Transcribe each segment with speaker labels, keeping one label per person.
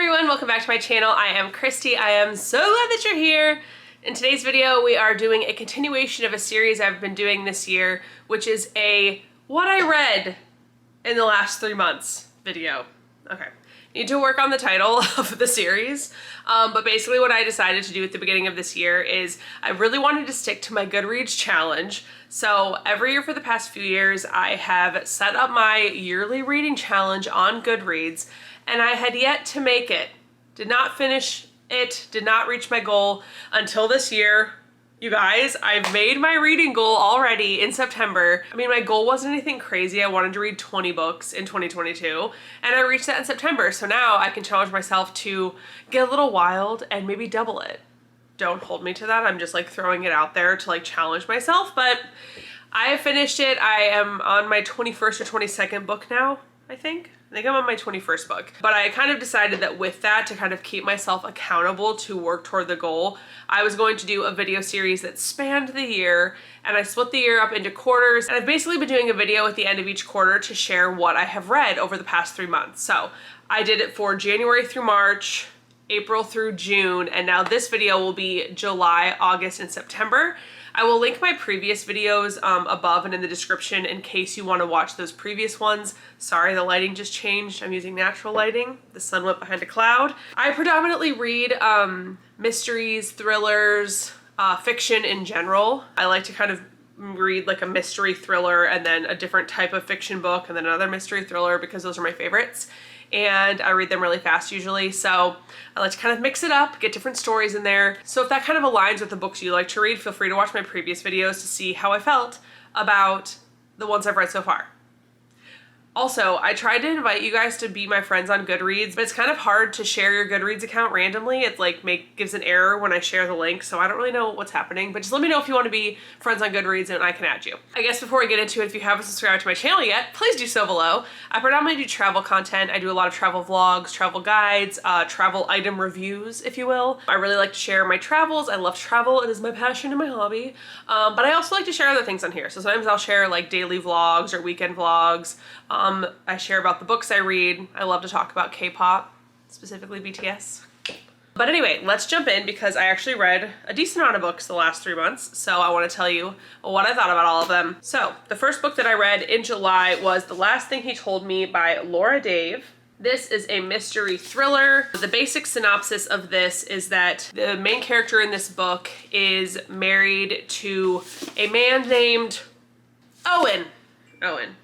Speaker 1: everyone, welcome back to my channel. I am Christy. I am so glad that you're here. In today's video, we are doing a continuation of a series I've been doing this year, which is a what I read in the last 3 months video. Okay, need to work on the title of the series, but basically what I decided to do at the beginning of this year is I really wanted to stick to my Goodreads challenge. So every year for the past few years, I have set up my yearly reading challenge on Goodreads, and I had yet to make it. Did not finish it, did not reach my goal until this year. You guys, I've made my reading goal already in September. I mean, my goal wasn't anything crazy. I wanted to read 20 books in 2022, and I reached that in September. So now I can challenge myself to get a little wild and maybe double it. Don't hold me to that. I'm just like throwing it out there to like challenge myself, but I have finished it. I am on my 21st or 22nd book now, I think I'm on my 21st book. But I kind of decided that with that, to kind of keep myself accountable to work toward the goal, I was going to do a video series that spanned the year, and I split the year up into quarters, and I've basically been doing a video at the end of each quarter to share what I have read over the past 3 months. So I did it for January through March, April through June, and now this video will be July, August, and September. I will link my previous videos above and in the description in case you want to watch those previous ones. Sorry, the lighting just changed. I'm using natural lighting. The sun went behind a cloud. I predominantly read mysteries, thrillers, fiction in general. I like to kind of read like a mystery thriller and then a different type of fiction book and then another mystery thriller because those are my favorites. And I read them really fast usually, so I like to kind of mix it up, get different stories in there. So if that kind of aligns with the books you like to read, feel free to watch my previous videos to see how I felt about the ones I've read so far. Also, I tried to invite you guys to be my friends on Goodreads, but it's kind of hard to share your Goodreads account randomly. It's like gives an error when I share the link, so I don't really know what's happening, but just let me know if you want to be friends on Goodreads and I can add you. I guess before we get into it, if you haven't subscribed to my channel yet, please do so below. I predominantly do travel content. I do a lot of travel vlogs, travel guides, travel item reviews, if you will. I really like to share my travels. I love travel. It is my passion and my hobby, but I also like to share other things on here. So sometimes I'll share like daily vlogs or weekend vlogs. I share about the books I read. I love to talk about K-pop, specifically BTS. But anyway, let's jump in because I actually read a decent amount of books the last 3 months, so I want to tell you what I thought about all of them. So the first book that I read in July was The Last Thing He Told Me by Laura Dave. This is a mystery thriller. The basic synopsis of this is that the main character in this book is married to a man named Owen.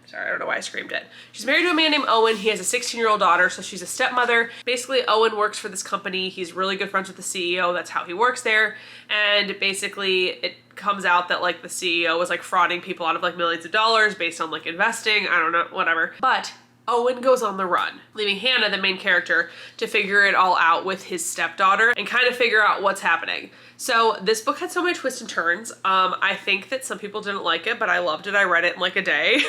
Speaker 1: Sorry, I don't know why I screamed it. She's married to a man named Owen. He has a 16-year-old daughter, so she's a stepmother. Basically, Owen works for this company. He's really good friends with the CEO. That's how he works there. And basically, it comes out that like the CEO was like frauding people out of like millions of dollars based on like investing. I don't know, whatever. But Owen goes on the run, leaving Hannah, the main character, to figure it all out with his stepdaughter and kind of figure out what's happening. So this book had so many twists and turns. I think that some people didn't like it, but I loved it. I read it in like a day.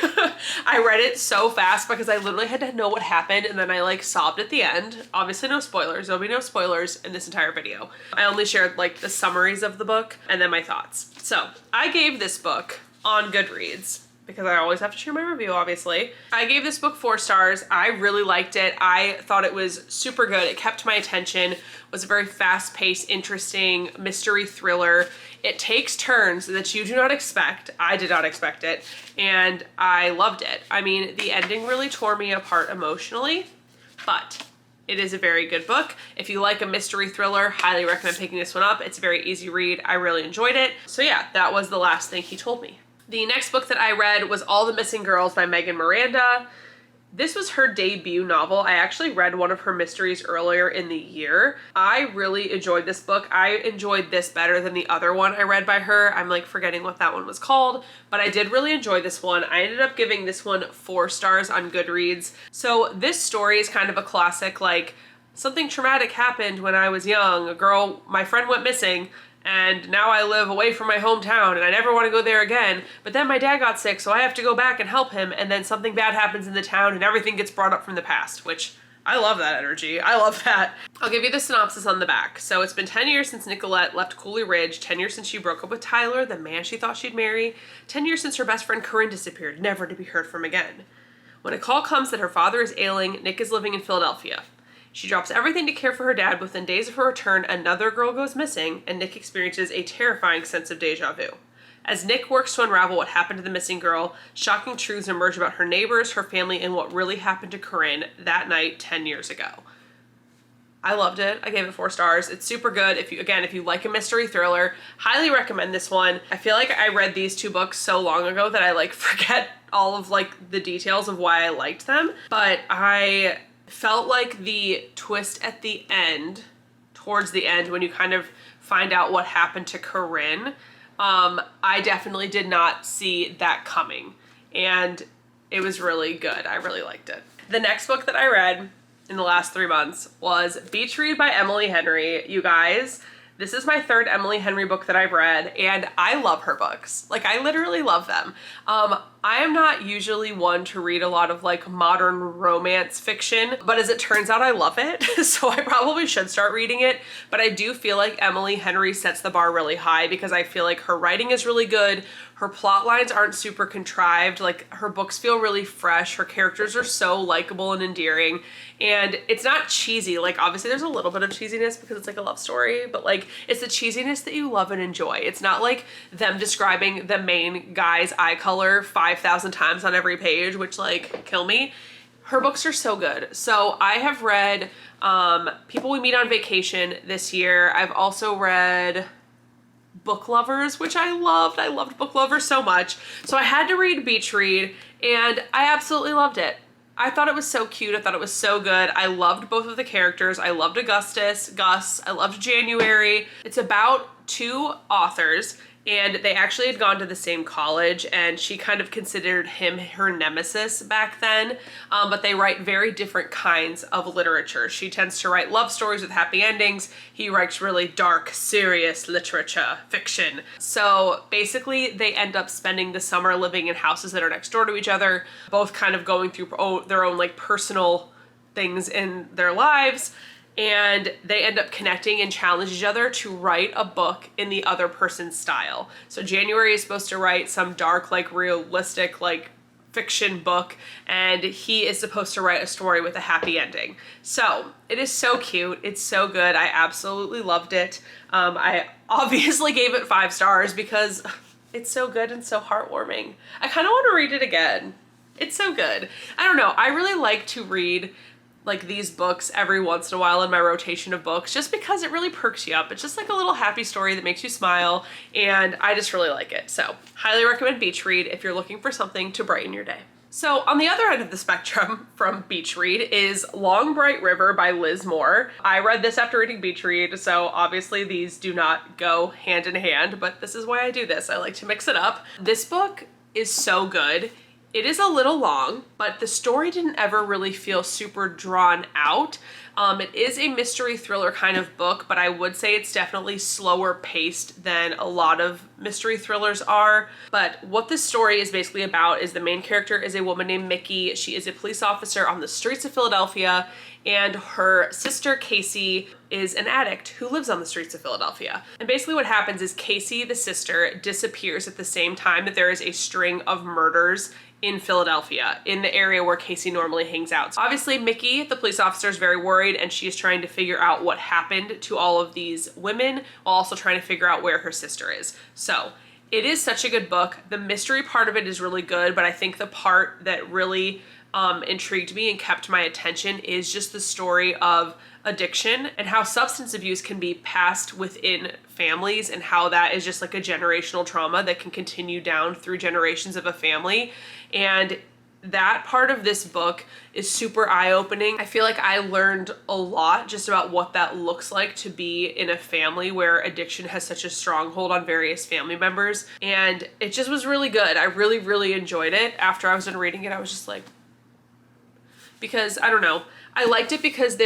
Speaker 1: I read it so fast because I literally had to know what happened, and then I like sobbed at the end. Obviously no spoilers. There'll be no spoilers in this entire video. I only shared like the summaries of the book and then my thoughts. So I gave this book on Goodreads, because I always have to share my review, obviously. I gave this book 4 stars. I really liked it. I thought it was super good. It kept my attention. It was a very fast-paced, interesting mystery thriller. It takes turns that you do not expect. I did not expect it, and I loved it. I mean, the ending really tore me apart emotionally, but it is a very good book. If you like a mystery thriller, highly recommend picking this one up. It's a very easy read. I really enjoyed it. So yeah, that was The Last Thing He Told Me. The next book that I read was All the Missing Girls by Megan Miranda. This was her debut novel. I actually read one of her mysteries earlier in the year. I really enjoyed this book. I enjoyed this better than the other one I read by her. I'm like forgetting what that one was called, but I did really enjoy this one. I ended up giving this one 4 stars on Goodreads. So this story is kind of a classic, like something traumatic happened when I was young. My friend went missing, and now I live away from my hometown and I never want to go there again. But then my dad got sick, so I have to go back and help him, and then something bad happens in the town and everything gets brought up from the past, which I love that energy. I love that. I'll give you the synopsis on the back. So it's been 10 years since Nicolette left Cooley Ridge, 10 years since she broke up with Tyler, the man she thought she'd marry, 10 years since her best friend Corinne disappeared, never to be heard from again. When a call comes that her father is ailing, Nick is living in Philadelphia. She drops everything to care for her dad. Within days of her return, another girl goes missing, and Nick experiences a terrifying sense of deja vu. As Nick works to unravel what happened to the missing girl, shocking truths emerge about her neighbors, her family, and what really happened to Corinne that night 10 years ago. I loved it. I gave it 4 stars. It's super good. If you like a mystery thriller, highly recommend this one. I feel like I read these 2 books so long ago that I like forget all of like the details of why I liked them. But I felt like the twist at the end, towards the end, when you kind of find out what happened to Corinne, I definitely did not see that coming. And it was really good. I really liked it. The next book that I read in the last 3 months was Beach Read by Emily Henry. You guys, this is my 3rd Emily Henry book that I've read, and I love her books. Like, I literally love them. I am not usually one to read a lot of like modern romance fiction, but as it turns out, I love it. So I probably should start reading it, but I do feel like Emily Henry sets the bar really high because I feel like her writing is really good. Her plot lines aren't super contrived. Like, her books feel really fresh. Her characters are so likable and endearing, and it's not cheesy. Like, obviously there's a little bit of cheesiness because it's like a love story, but like, it's the cheesiness that you love and enjoy. It's not like them describing the main guy's eye color 5,000 times on every page, which like kill me. Her books are so good. So I have read People We Meet on Vacation this year. I've also read Book Lovers, which I loved. I loved Book Lovers so much. So I had to read Beach Read, and I absolutely loved it. I thought it was so cute. I thought it was so good. I loved both of the characters. I loved Gus. I loved January. It's about 2 authors, and they actually had gone to the same college, and she kind of considered him her nemesis back then, but they write very different kinds of literature. She tends to write love stories with happy endings. He writes really dark, serious literature, fiction. So basically they end up spending the summer living in houses that are next door to each other, both kind of going through their own like personal things in their lives. And they end up connecting and challenge each other to write a book in the other person's style. So January is supposed to write some dark, like realistic, like fiction book, and he is supposed to write a story with a happy ending. So it is so cute. It's so good. I absolutely loved it. I obviously gave it 5 stars because it's so good and so heartwarming. I kind of want to read it again. It's so good. I don't know. I really like to read like these books every once in a while in my rotation of books, just because it really perks you up. It's just like a little happy story that makes you smile, and I just really like it. So highly recommend Beach Read if you're looking for something to brighten your day. So on the other end of the spectrum from Beach Read is Long Bright River by Liz Moore. I read this after reading Beach Read, so obviously these do not go hand in hand, but this is why I do this. I like to mix it up. This book is so good. It is a little long, but the story didn't ever really feel super drawn out. It is a mystery thriller kind of book, but I would say it's definitely slower paced than a lot of mystery thrillers are. But what this story is basically about is the main character is a woman named Mickey. She is a police officer on the streets of Philadelphia, and her sister Casey is an addict who lives on the streets of Philadelphia. And basically what happens is Casey, the sister, disappears at the same time that there is a string of murders in Philadelphia, in the area where Casey normally hangs out. So obviously Mickey, the police officer, is very worried, and she is trying to figure out what happened to all of these women while also trying to figure out where her sister is. So it is such a good book. The mystery part of it is really good, but I think the part that really intrigued me and kept my attention is just the story of addiction and how substance abuse can be passed within families, and how that is just like a generational trauma that can continue down through generations of a family. And that part of this book is super eye-opening. I feel like I learned a lot just about what that looks like to be in a family where addiction has such a stronghold on various family members. And it just was really good. I really, really enjoyed it. After I was done reading it, I was just like, because I don't know, I liked it because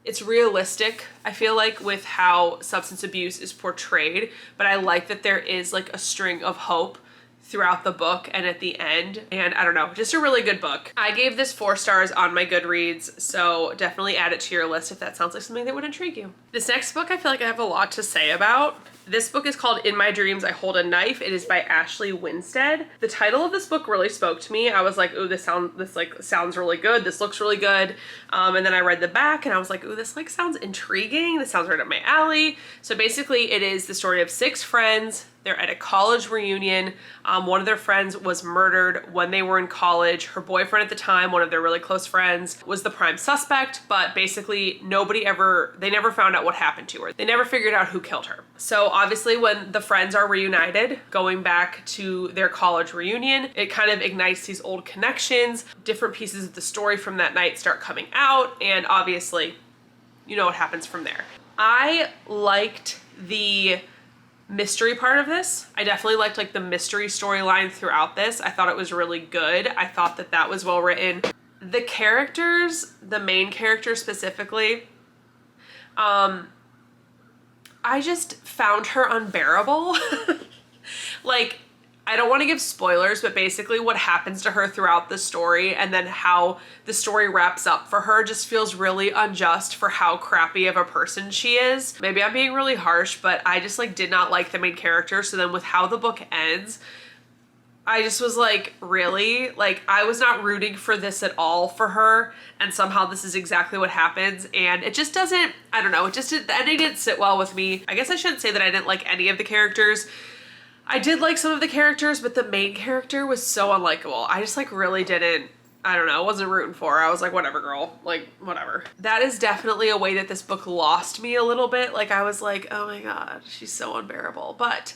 Speaker 1: it's realistic, I feel like, with how substance abuse is portrayed, but I like that there is like a string of hope throughout the book and at the end. And I don't know, just a really good book. I gave this 4 stars on my Goodreads, so definitely add it to your list if that sounds like something that would intrigue you. This next book I feel like I have a lot to say about. This book is called In My Dreams, I Hold a Knife. It is by Ashley Winstead. The title of this book really spoke to me. I was like, ooh, this sounds really good. This looks really good. And then I read the back and I was like, ooh, this like sounds intriguing. This sounds right up my alley. So basically it is the story of 6 friends. They're at a college reunion. One of their friends was murdered when they were in college. Her boyfriend at the time, one of their really close friends, was the prime suspect, but basically they never found out what happened to her. They never figured out who killed her. So obviously when the friends are reunited, going back to their college reunion, it kind of ignites these old connections. Different pieces of the story from that night start coming out, and obviously, you know what happens from there. I liked the mystery part of this. I definitely liked like the mystery storyline throughout this. I thought it was really good. I thought that that was well written. The characters, the main character specifically, I just found her unbearable. Like, I don't want to give spoilers, but basically what happens to her throughout the story and then how the story wraps up for her just feels really unjust for how crappy of a person she is. Maybe I'm being really harsh, but I just like did not like the main character. So then with how the book ends, I just was like, really? Like, I was not rooting for this at all for her, and somehow this is exactly what happens, and it just doesn't, I don't know, the ending didn't sit well with me. I guess I shouldn't say that I didn't like any of the characters. I did like some of the characters, but the main character was so unlikable. I just like really didn't, I don't know, wasn't rooting for her. I was like, whatever, girl, like whatever. That is definitely a way that this book lost me a little bit. Like I was like, oh my God, she's so unbearable. But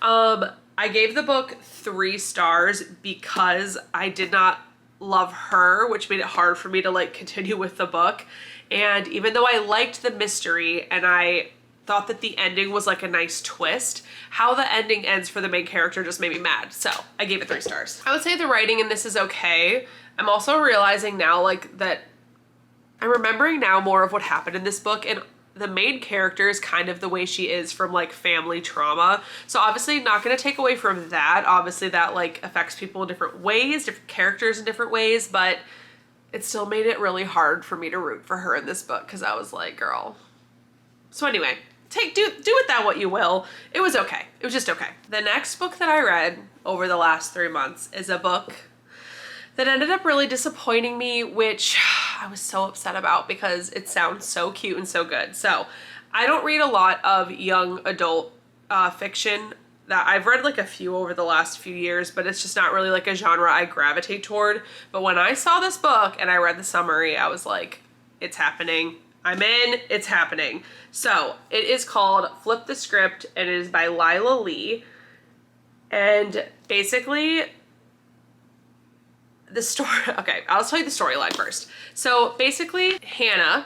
Speaker 1: I gave the book 3 stars because I did not love her, which made it hard for me to like continue with the book. And even though I liked the mystery and I thought that the ending was like a nice twist, how the ending ends for the main character just made me mad. So I gave it 3 stars. I would say the writing in this is okay. I'm also realizing now like that I'm remembering now more of what happened in this book, and the main character is kind of the way she is from like family trauma. So obviously not going to take away from that. Obviously that like affects people in different ways, different characters in different ways, but it still made it really hard for me to root for her in this book because I was like, girl. So anyway, do with that what you will. It was okay. It was just okay. The next book that I read over the last 3 months is a book that ended up really disappointing me, which I was so upset about because it sounds so cute and so good. So I don't read a lot of young adult fiction. That I've read like a few over the last few years, but it's just not really like a genre I gravitate toward. But when I saw this book and I read the summary, I was like, it's happening. I'm in, it's happening. So it is called Flip the Script, and it is by Lila Lee. And basically the story, okay, I'll tell you the storyline first. So basically Hannah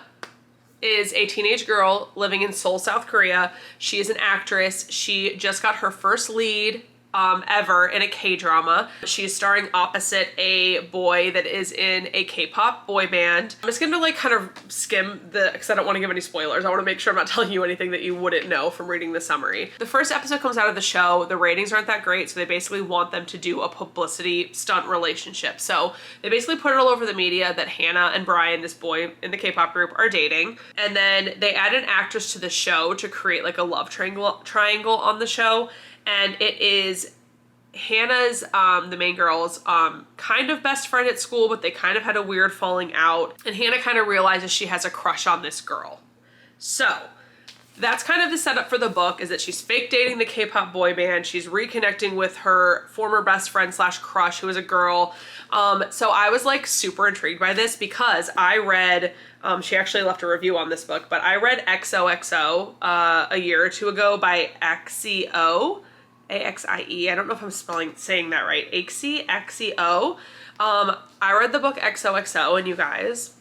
Speaker 1: is a teenage girl living in Seoul, South Korea. She is an actress. She just got her first lead ever in a K-drama. She's starring opposite a boy that is in a K-pop boy band. I'm just gonna like kind of skim because I don't want to give any spoilers. I want to make sure I'm not telling you anything that you wouldn't know from reading the summary. The first episode comes out of the show. The ratings aren't that great, so they basically want them to do a publicity stunt relationship. So they basically put it all over the media that Hannah and Brian, this boy in the K-pop group, are dating. And then they add an actress to the show to create like a love triangle on the show. And it is Hannah's, the main girl's, kind of best friend at school, but they kind of had a weird falling out. And Hannah kind of realizes she has a crush on this girl. So that's kind of the setup for the book, is that she's fake dating the K-pop boy band. She's reconnecting with her former best friend slash crush, who is a girl. So I was like super intrigued by this because I read, she actually left a review on this book, but I read XOXO a year or 2 ago by Axio. Axie. I don't know if I'm saying that right. Axio. I read the book XOXO, and you guys,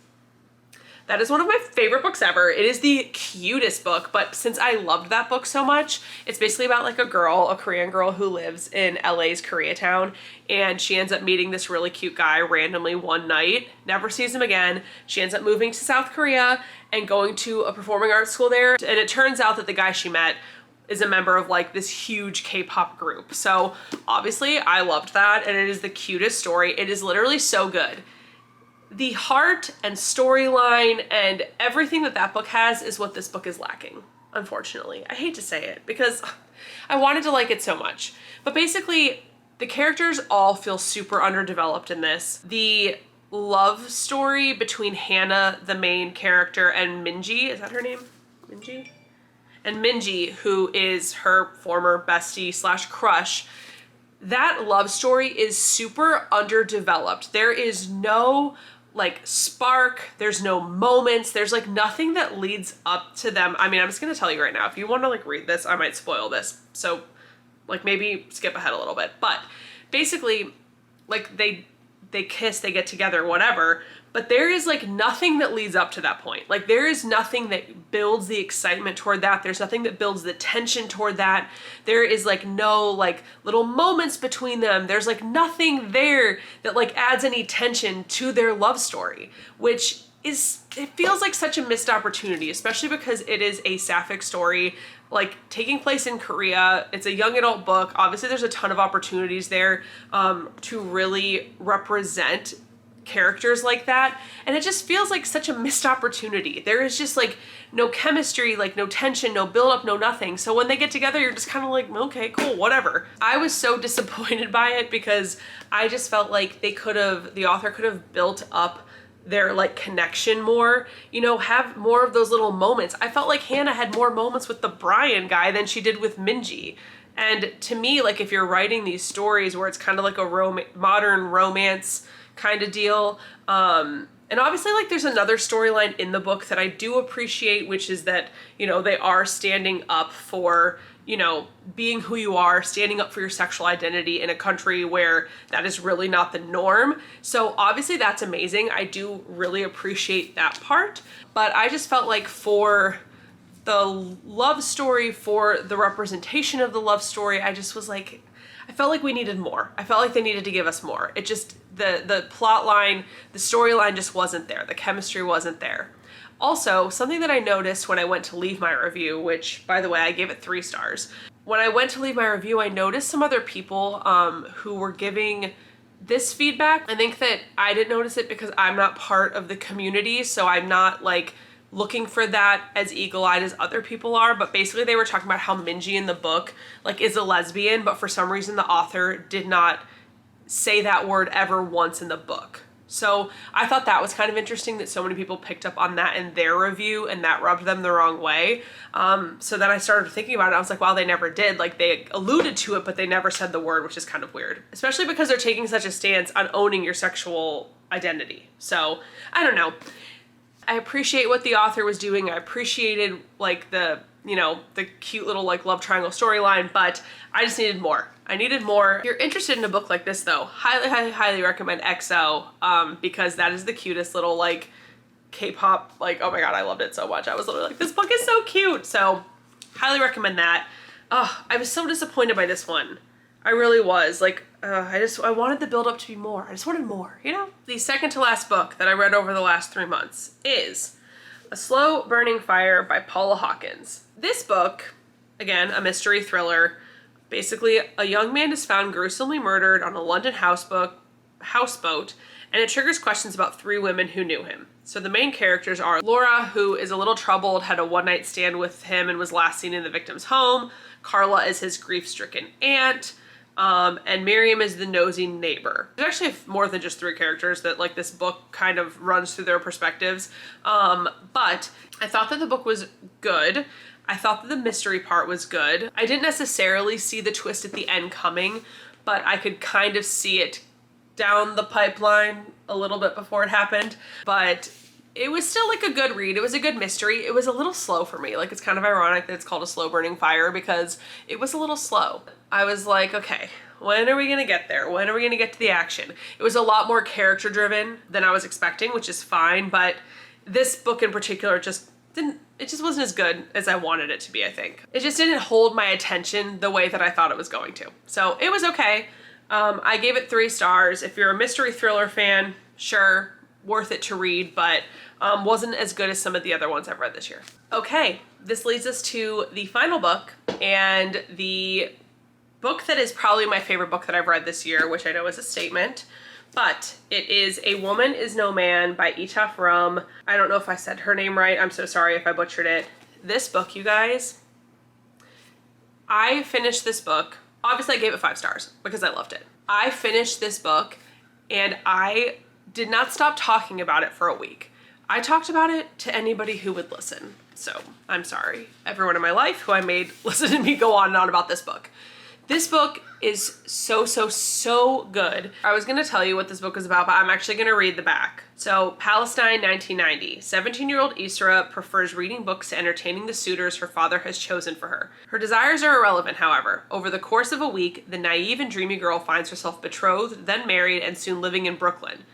Speaker 1: that is one of my favorite books ever. It is the cutest book, but since I loved that book so much, it's basically about like a Korean girl who lives in LA's Koreatown, and she ends up meeting this really cute guy randomly one night, never sees him again. She ends up moving to South Korea and going to a performing arts school there, and it turns out that the guy she met is a member of like this huge K-pop group. So obviously I loved that, and it is the cutest story. It is literally so good. The heart and storyline and everything that book has is what this book is lacking. unfortunately. I hate to say it because I wanted to like it so much. But basically, the characters all feel super underdeveloped in this. The love story between Hannah, the main character, and Minji, is that her name? Minji? And Minji, who is her former bestie slash crush, that love story is super underdeveloped. There is no like spark, there's no moments, there's like nothing that leads up to them. I mean, I'm just gonna tell you right now, if you want to like read this, I might spoil this. So like maybe skip ahead a little bit. But basically, like they kiss, they get together, whatever, but there is like nothing that leads up to that point. Like there is nothing that builds the excitement toward that. There's nothing that builds the tension toward that. There is like no like little moments between them. There's like nothing there that like adds any tension to their love story, which is, it feels like such a missed opportunity, especially because it is a sapphic story, like taking place in Korea. It's a young adult book. Obviously there's a ton of opportunities there to really represent characters like that, and it just feels like such a missed opportunity. There is just like no chemistry, like no tension, no build up, no nothing. So when they get together, you're just kind of like, okay, cool, whatever. I was so disappointed by it because I just felt like the author could have built up their like connection more, you know, have more of those little moments. I felt like Hannah had more moments with the Brian guy than she did with Minji. And to me, like if you're writing these stories where it's kind of like a modern romance kind of deal, and obviously like there's another storyline in the book that I do appreciate, which is that, you know, they are standing up for, you know, being who you are, standing up for your sexual identity in a country where that is really not the norm. So obviously that's amazing. I do really appreciate that part, but I just felt like for the love story, for the representation of the love story, I just was like, I felt like we needed more. I felt like they needed to give us more. It just, the plot line, the storyline just wasn't there. The chemistry wasn't there. Also, something that I noticed when I went to leave my review, which by the way, I gave it 3 stars. When I went to leave my review, I noticed some other people who were giving this feedback. I think that I didn't notice it because I'm not part of the community, so I'm not like looking for that as eagle-eyed as other people are, but basically they were talking about how Minji in the book like is a lesbian, but for some reason the author did not say that word ever once in the book. So I thought that was kind of interesting that so many people picked up on that in their review and that rubbed them the wrong way. So then I started thinking about it. I was like, wow, they never did. Like they alluded to it, but they never said the word, which is kind of weird, especially because they're taking such a stance on owning your sexual identity. So I don't know. I appreciate what the author was doing. I appreciated like the, you know, the cute little like love triangle storyline, but I just needed more. I needed more. If you're interested in a book like this though, highly recommend EXO because that is the cutest little like K-pop, like, oh my God, I loved it so much. I was literally like, this book is so cute. So highly recommend that. I was so disappointed by this one. I really was. Like, I wanted the build up to be more. I just wanted more, you know? The second to last book that I read over the last 3 months is A Slow Burning Fire by Paula Hawkins. This book, again, a mystery thriller. Basically, a young man is found gruesomely murdered on a London houseboat, and it triggers questions about 3 women who knew him. So the main characters are Laura, who is a little troubled, had a one-night stand with him and was last seen in the victim's home. Carla is his grief-stricken aunt. And Miriam is the nosy neighbor. There's actually more than just 3 characters that like this book kind of runs through their perspectives. But I thought that the book was good. I thought that the mystery part was good. I didn't necessarily see the twist at the end coming, but I could kind of see it down the pipeline a little bit before it happened. But it was still like a good read. It was a good mystery. It was a little slow for me. Like it's kind of ironic that it's called A Slow Burning Fire because it was a little slow. I was like, okay, when are we gonna get there? When are we gonna get to the action? It was a lot more character driven than I was expecting, which is fine, but this book in particular it just wasn't as good as I wanted it to be, I think. It just didn't hold my attention the way that I thought it was going to. So it was okay. I gave it 3 stars. If you're a mystery thriller fan, sure, worth it to read, but wasn't as good as some of the other ones I've read this year. Okay, this leads us to the final book, and the book that is probably my favorite book that I've read this year, which I know is a statement, but it is A Woman Is No Man by Etaf Rum. I don't know if I said her name right. I'm so sorry if I butchered it. this book, you guys, I finished this book. Obviously I gave it 5 stars because I loved it. I finished this book and I did not stop talking about it for a week. I talked about it to anybody who would listen. So I'm sorry, everyone in my life who I made listen to me go on and on about this book. This book is so good. I was gonna tell you what this book is about, but I'm actually gonna read the back. So, Palestine, 1990. 17-year-old Isra prefers reading books to entertaining the suitors her father has chosen for her. Her desires are irrelevant, however. Over the course of a week, the naive and dreamy girl finds herself betrothed, then married, and soon living in Brooklyn.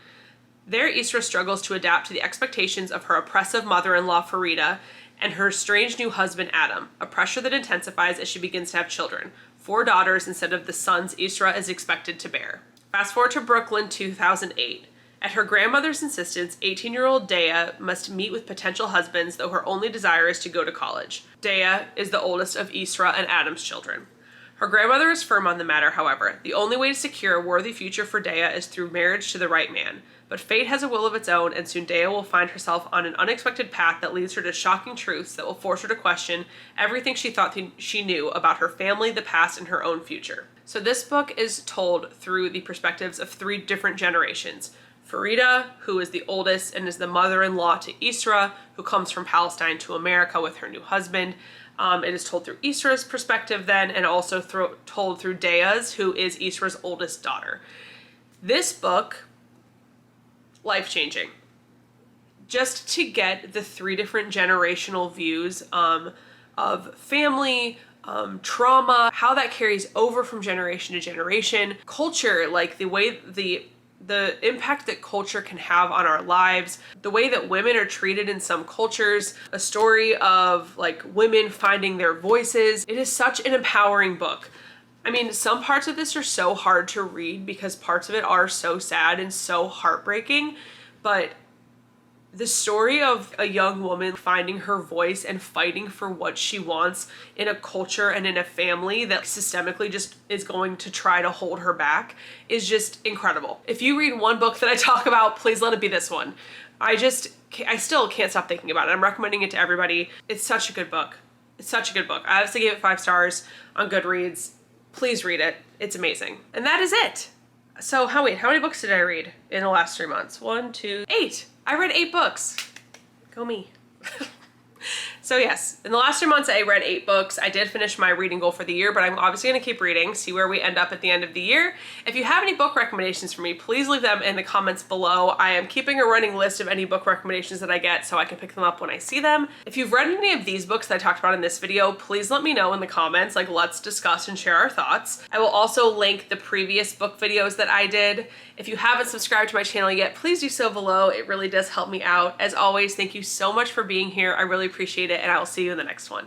Speaker 1: There, Isra struggles to adapt to the expectations of her oppressive mother-in-law, Farida, and her strange new husband, Adam, a pressure that intensifies as she begins to have children. 4 daughters instead of the sons Isra is expected to bear. Fast forward to Brooklyn, 2008. At her grandmother's insistence, 18-year-old Dea must meet with potential husbands, though her only desire is to go to college. Dea is the oldest of Isra and Adam's children. Her grandmother is firm on the matter, however. The only way to secure a worthy future for Dea is through marriage to the right man. But fate has a will of its own, and soon Dea will find herself on an unexpected path that leads her to shocking truths that will force her to question everything she thought she knew about her family, the past, and her own future. So this book is told through the perspectives of 3 different generations. Farida, who is the oldest and is the mother-in-law to Isra, who comes from Palestine to America with her new husband. It is told through Isra's perspective then, and also told through Dea's, who is Isra's oldest daughter. This book, life-changing. Just to get the 3 different generational views of family, trauma, how that carries over from generation to generation, culture, like the way the impact that culture can have on our lives, the way that women are treated in some cultures, a story of like women finding their voices. It is such an empowering book. I mean, some parts of this are so hard to read because parts of it are so sad and so heartbreaking, but the story of a young woman finding her voice and fighting for what she wants in a culture and in a family that systemically just is going to try to hold her back is just incredible. If you read one book that I talk about, please let it be this one. I still can't stop thinking about it. I'm recommending it to everybody. It's such a good book. It's such a good book. I obviously gave it 5 stars on Goodreads. Please read it. It's amazing. And that is it. So how many books did I read in the last 3 months? 1, 2, 8. I read 8 books. Go me. So yes, in the last 3 months I read 8 books. I did finish my reading goal for the year, but I'm obviously going to keep reading, see where we end up at the end of the year. If you have any book recommendations for me, please leave them in the comments below. I am keeping a running list of any book recommendations that I get so I can pick them up when I see them. If you've read any of these books that I talked about in this video, please let me know in the comments. Like, let's discuss and share our thoughts. I will also link the previous book videos that I did. If you haven't subscribed to my channel yet, please do so below. It really does help me out. As always, thank you so much for being here. I really appreciate it, and I will see you in the next one.